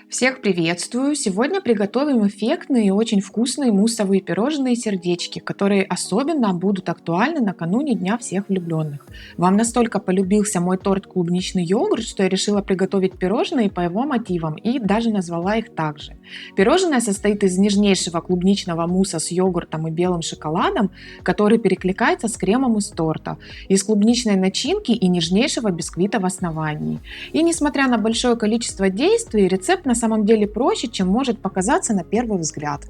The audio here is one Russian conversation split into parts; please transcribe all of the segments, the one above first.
Всех приветствую! Сегодня приготовим эффектные и очень вкусные муссовые пирожные сердечки, которые особенно будут актуальны накануне Дня всех влюбленных. Вам настолько полюбился мой торт клубничный йогурт, что я решила приготовить пирожные по его мотивам и даже назвала их так же. Пирожное состоит из нежнейшего клубничного мусса с йогуртом и белым шоколадом, который перекликается с кремом из торта, из клубничной начинки и нежнейшего бисквита в основании. И несмотря на большое количество действий, рецепт на самом деле проще, чем может показаться на первый взгляд.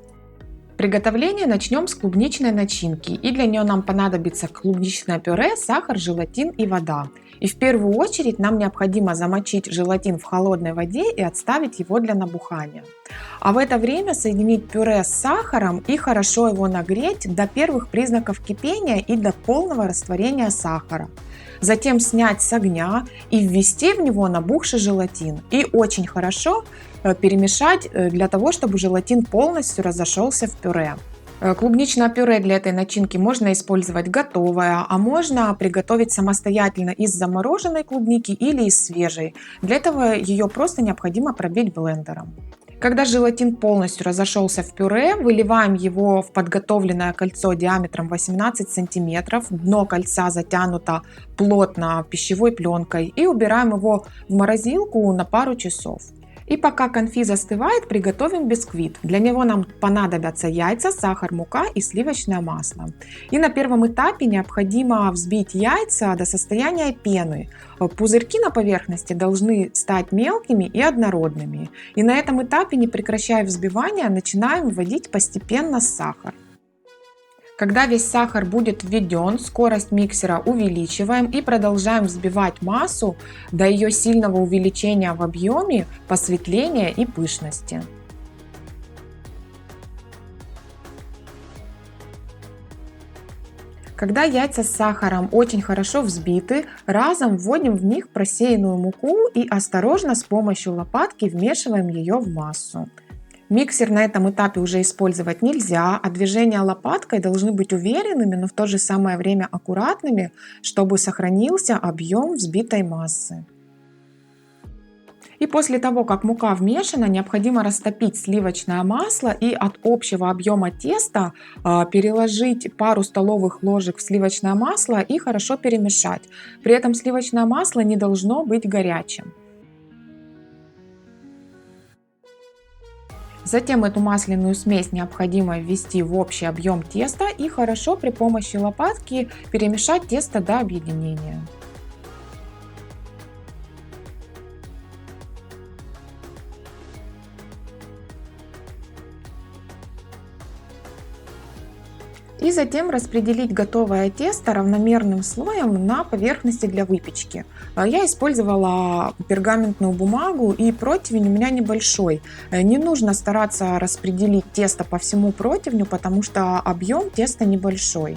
Приготовление начнем с клубничной начинки, и для нее нам понадобится клубничное пюре, сахар, желатин и вода. И в первую очередь нам необходимо замочить желатин в холодной воде и отставить его для набухания. А в это время соединить пюре с сахаром и хорошо его нагреть до первых признаков кипения и до полного растворения сахара. Затем снять с огня и ввести в него набухший желатин. И очень хорошо перемешать для того, чтобы желатин полностью разошелся в пюре. Клубничное пюре для этой начинки можно использовать готовое, а можно приготовить самостоятельно из замороженной клубники или из свежей. Для этого ее просто необходимо пробить блендером. Когда желатин полностью разошелся в пюре, выливаем его в подготовленное кольцо диаметром 18 см, дно кольца затянуто плотно пищевой пленкой, и убираем его в морозилку на пару часов. И пока конфи застывает, приготовим бисквит. Для него нам понадобятся яйца, сахар, мука и сливочное масло. И на первом этапе необходимо взбить яйца до состояния пены. Пузырьки на поверхности должны стать мелкими и однородными. И на этом этапе, не прекращая взбивания, начинаем вводить постепенно сахар. Когда весь сахар будет введен, скорость миксера увеличиваем и продолжаем взбивать массу до ее сильного увеличения в объеме, посветления и пышности. Когда яйца с сахаром очень хорошо взбиты, разом вводим в них просеянную муку и осторожно с помощью лопатки вмешиваем ее в массу. Миксер на этом этапе уже использовать нельзя, а движения лопаткой должны быть уверенными, но в то же самое время аккуратными, чтобы сохранился объем взбитой массы. И после того, как мука вмешана, необходимо растопить сливочное масло и от общего объема теста переложить пару столовых ложек в сливочное масло и хорошо перемешать. При этом сливочное масло не должно быть горячим. Затем эту масляную смесь необходимо ввести в общий объем теста и хорошо при помощи лопатки перемешать тесто до объединения. И затем распределить готовое тесто равномерным слоем на поверхности для выпечки. Я использовала пергаментную бумагу, и противень у меня небольшой. Не нужно стараться распределить тесто по всему противню, потому что объем теста небольшой.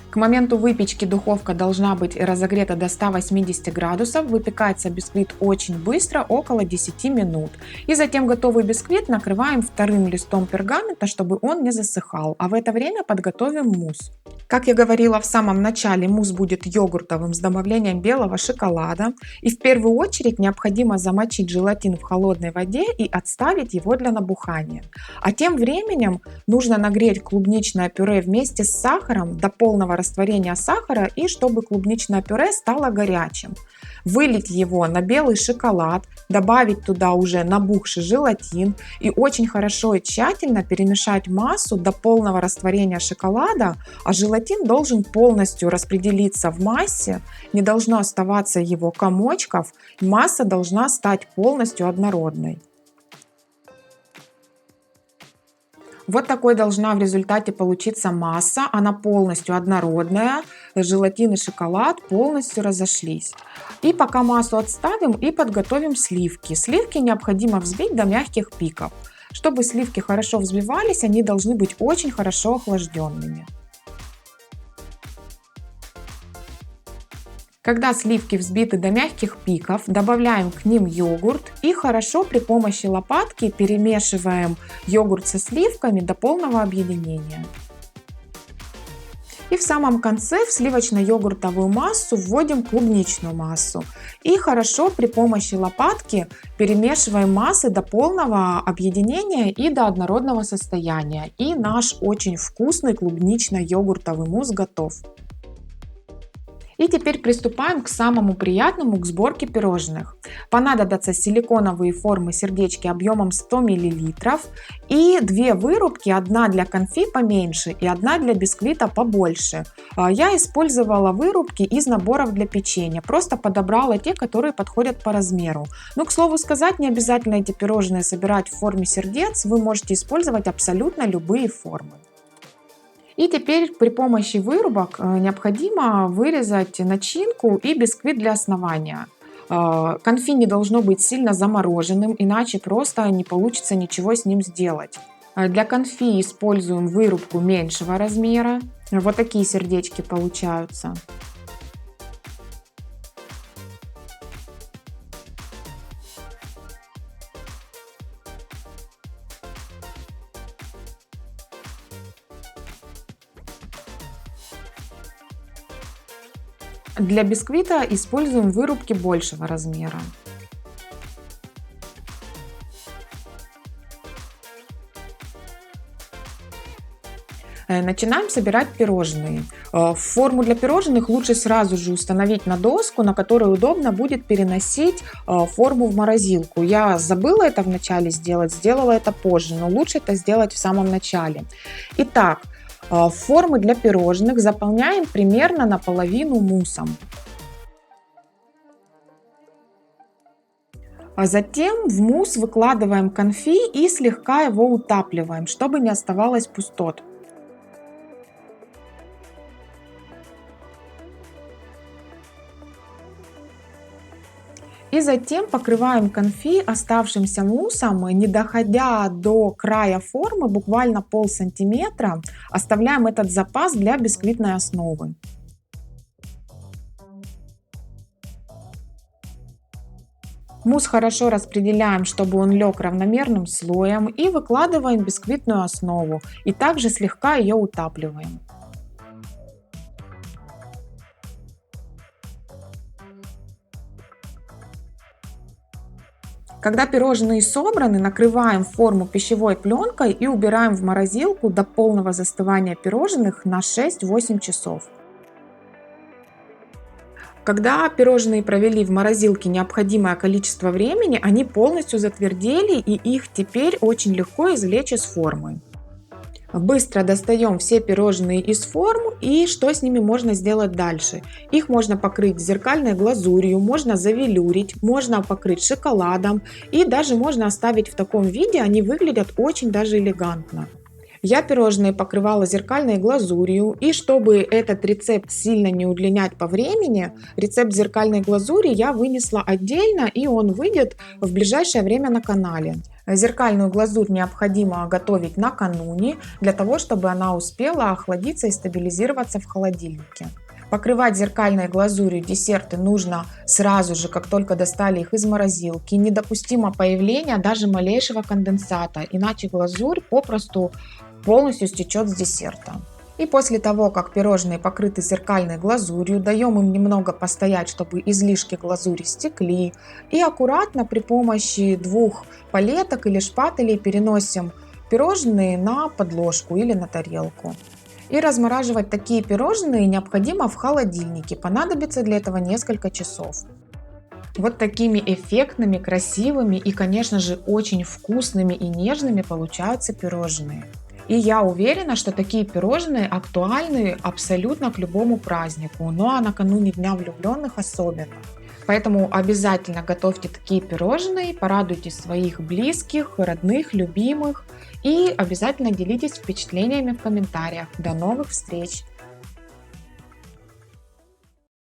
К моменту выпечки духовка должна быть разогрета до 180 градусов. Выпекается бисквит очень быстро, около 10 минут. И затем готовый бисквит накрываем вторым листом пергамента, чтобы он не засыхал. А в это время подготовим мусс. Как я говорила в самом начале, мусс будет йогуртовым с добавлением белого шоколада. И в первую очередь необходимо замочить желатин в холодной воде и отставить его для набухания. А тем временем нужно нагреть клубничное пюре вместе с сахаром до полного растворения сахара и чтобы клубничное пюре стало горячим. Вылить его на белый шоколад, добавить туда уже набухший желатин и очень хорошо и тщательно перемешать массу до полного растворения шоколада, а желатин должен полностью распределиться в массе, не должно оставаться его комочков, масса должна стать полностью однородной. Вот такой должна в результате получиться масса, она полностью однородная, желатин и шоколад полностью разошлись. И пока массу отставим и подготовим сливки. Сливки необходимо взбить до мягких пиков. Чтобы сливки хорошо взбивались, они должны быть очень хорошо охлажденными. Когда сливки взбиты до мягких пиков, добавляем к ним йогурт и хорошо при помощи лопатки перемешиваем йогурт со сливками до полного объединения. И в самом конце в сливочно-йогуртовую массу вводим клубничную массу. И хорошо при помощи лопатки перемешиваем массы до полного объединения и до однородного состояния. И наш очень вкусный клубнично-йогуртовый мусс готов. И теперь приступаем к самому приятному, к сборке пирожных. Понадобятся силиконовые формы сердечки объемом 100 мл и две вырубки, одна для конфи поменьше и одна для бисквита побольше. Я использовала вырубки из наборов для печенья, просто подобрала те, которые подходят по размеру. Но, к слову сказать, не обязательно эти пирожные собирать в форме сердец, вы можете использовать абсолютно любые формы. И теперь при помощи вырубок необходимо вырезать начинку и бисквит для основания. Конфи не должно быть сильно замороженным, иначе просто не получится ничего с ним сделать. Для конфи используем вырубку меньшего размера. Вот такие сердечки получаются. Для бисквита используем вырубки большего размера. Начинаем собирать пирожные. Форму для пирожных лучше сразу же установить на доску, на которой удобно будет переносить форму в морозилку. Я забыла это вначале сделать, сделала это позже, но лучше это сделать в самом начале. Итак, формы для пирожных заполняем примерно наполовину муссом. А затем в мусс выкладываем конфи и слегка его утапливаем, чтобы не оставалось пустот. И затем покрываем конфи оставшимся муссом, не доходя до края формы, буквально полсантиметра, оставляем этот запас для бисквитной основы. Мусс хорошо распределяем, чтобы он лег равномерным слоем, и выкладываем бисквитную основу, и также слегка ее утапливаем. Когда пирожные собраны, накрываем форму пищевой пленкой и убираем в морозилку до полного застывания пирожных на 6-8 часов. Когда пирожные провели в морозилке необходимое количество времени, они полностью затвердели, и их теперь очень легко извлечь из формы. Быстро достаем все пирожные из форм, и что с ними можно сделать дальше? Их можно покрыть зеркальной глазурью, можно завелюрить, можно покрыть шоколадом, и даже можно оставить в таком виде, они выглядят очень даже элегантно. Я пирожные покрывала зеркальной глазурью, и чтобы этот рецепт сильно не удлинять по времени, рецепт зеркальной глазури я вынесла отдельно, и он выйдет в ближайшее время на канале. Зеркальную глазурь необходимо готовить накануне, для того, чтобы она успела охладиться и стабилизироваться в холодильнике. Покрывать зеркальной глазурью десерты нужно сразу же, как только достали их из морозилки. Недопустимо появление даже малейшего конденсата, иначе глазурь попросту полностью стечет с десерта. И после того, как пирожные покрыты зеркальной глазурью, даем им немного постоять, чтобы излишки глазури стекли. И аккуратно при помощи двух палеток или шпателей переносим пирожные на подложку или на тарелку. И размораживать такие пирожные необходимо в холодильнике. Понадобится для этого несколько часов. Вот такими эффектными, красивыми и, конечно же, очень вкусными и нежными получаются пирожные. И я уверена, что такие пирожные актуальны абсолютно к любому празднику, ну а накануне Дня влюбленных особенно. Поэтому обязательно готовьте такие пирожные, порадуйте своих близких, родных, любимых и обязательно делитесь впечатлениями в комментариях. До новых встреч!